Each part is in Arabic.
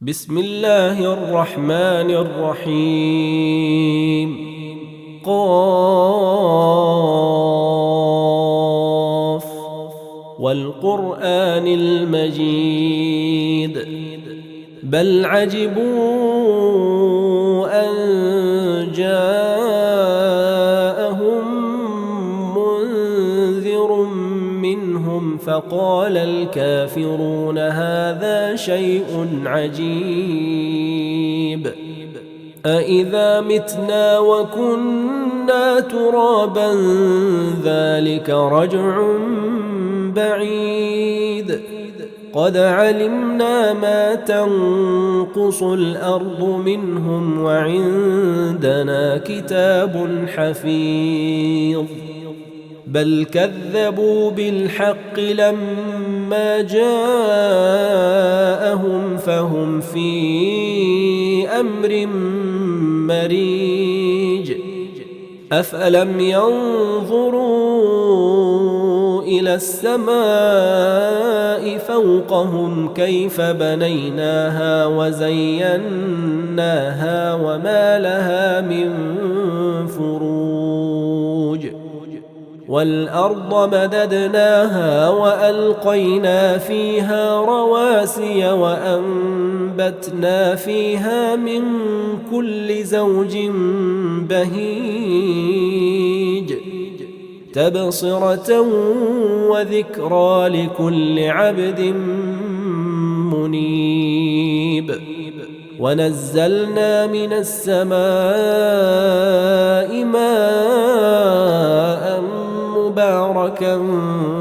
بسم الله الرحمن الرحيم قاف والقرآن المجيد بل عجبوا أن جاءهم منذر منهم فقال الكافرون هذا شيء عجيب أإذا متنا وكنا ترابا ذلك رجع بعيد قد علمنا ما تنقص الأرض منهم وعندنا كتاب حفيظ بل كذبوا بالحق لما جاءهم فهم في أمر مريج أفلم ينظروا إلى السماء فوقهم كيف بنيناها وزيناها وما لها من فروج والأرض مددناها وألقينا فيها رواسي وأنبتنا فيها من كل زوج بهيج تبصرة وذكرى لكل عبد منيب ونزلنا من السماء ماء مباركا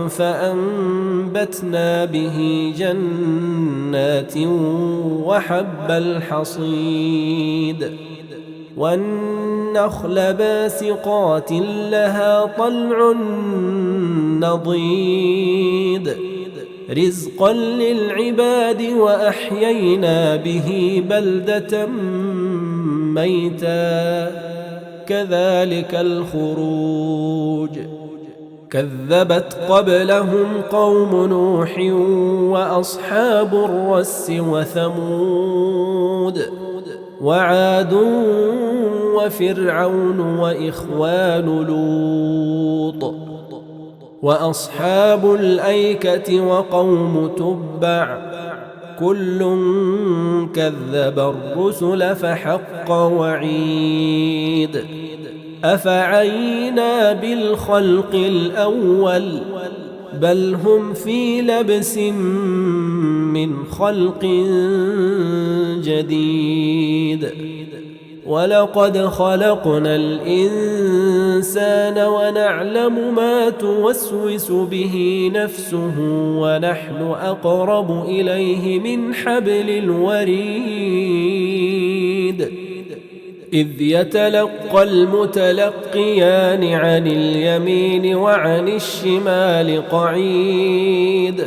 فأنبتنا به جنات وحب الحصيد والنخل باسقات لها طلع نضيد رزقا للعباد وأحيينا به بلدة ميتا كذلك الخروج كذبت قبلهم قوم نوح وأصحاب الرس وثمود وعاد وفرعون وإخوان لوط وأصحاب الأيكة وقوم تبع كل كذب الرسل فحق وعيد أفعينا بالخلق الأول بل هم في لبس من خلق جديد ولقد خلقنا الإنسان ونعلم ما توسوس به نفسه ونحن أقرب إليه من حبل الوريد إذ يتلقى المتلقيان عن اليمين وعن الشمال قعيد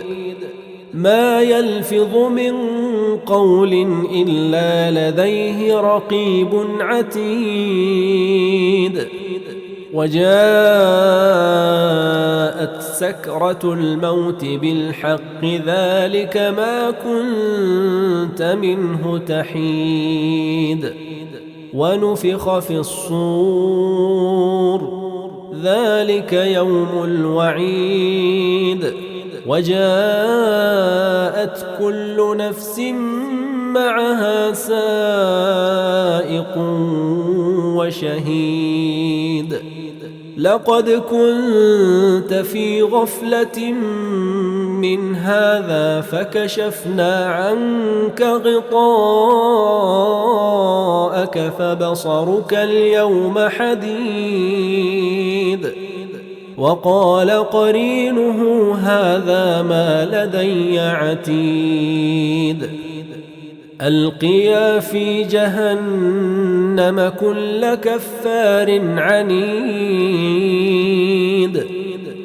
ما يلفظ من قول إلا لديه رقيب عتيد وجاءت سكرة الموت بالحق ذلك ما كنت منه تحيد ونفخ في الصور ذلك يوم الوعيد وجاءت كل نفس معها سائق وشهيد لقد كنت في غفلة من هذا فكشفنا عنك غطاءك فبصرك اليوم حديد وقال قرينه هذا ما لدي عتيد ألقيا في جهنم كل كفار عنيد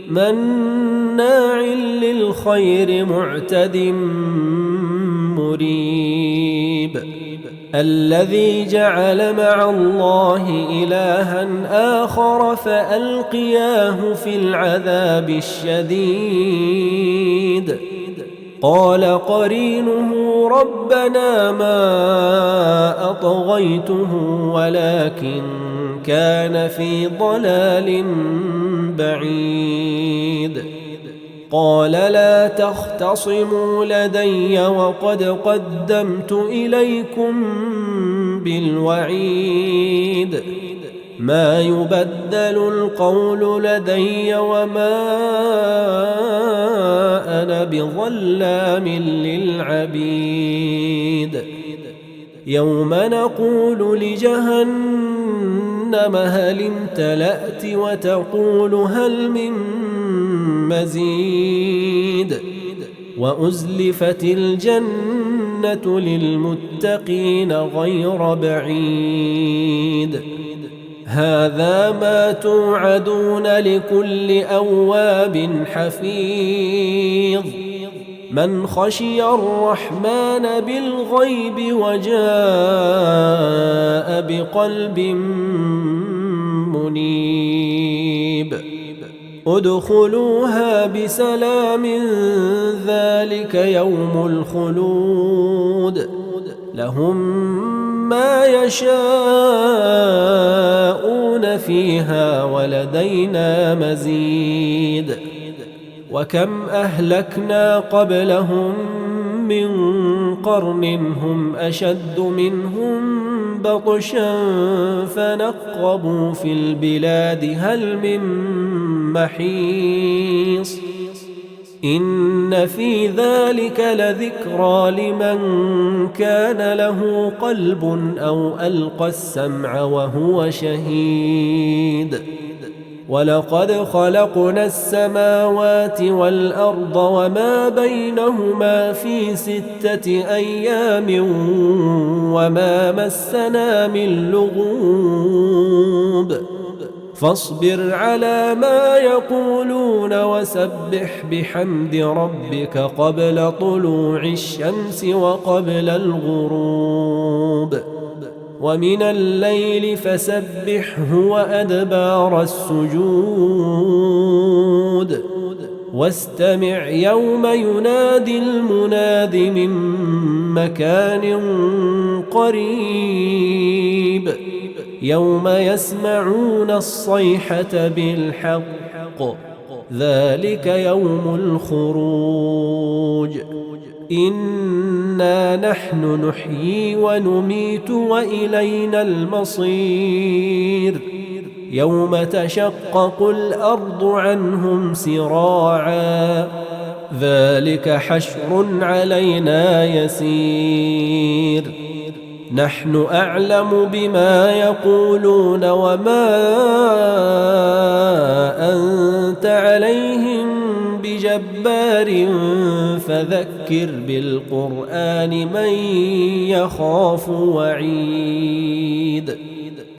مناع للخير معتد مريب الذي جعل مع الله إلها آخر فألقياه في العذاب الشديد قال قرينه ربنا ما أطغيته ولكن كان في ضلال بعيد. قال لا تختصموا لدي وقد قدمت إليكم بالوعيد. ما يبدل القول لدي وما أنا بظلام للعبيد. يوم نقول لجهنم هل امتلأت وتقول هل من مزيد. وأزلفت الجنة للمتقين غير بعيد. هذا ما توعدون لكل أواب حفيظ. من خشي الرحمن بالغيب وجاء بقلب منيب. ادخلوها بسلام ذلك يوم الخلود. لهم ما يشاءون فيها ولدينا مزيد. وكم أهلكنا قبلهم من قرن هم أشد منهم بطشا فنقبوا في البلاد هل من محيص. إن في ذلك لذكرى لمن كان له قلب أو ألقى السمع وهو شهيد. ولقد خلقنا السماوات والأرض وما بينهما في 6 أيام وما مسنا من لغوب. فاصبر على ما يقولون وسبح بحمد ربك قبل طلوع الشمس وقبل الغروب. ومن الليل فسبحه وأدبار السجود. واستمع يوم ينادي المناد من مكان قريب. يوم يسمعون الصيحة بالحق ذلك يوم الخروج. إنا نحن نحيي ونميت وإلينا المصير. يوم تشقق الأرض عنهم سراعا ذلك حشر علينا يسير. نحن أعلم بما يقولون وما أنت عليهم بجبار فذكر بالقرآن من يخاف وعيد.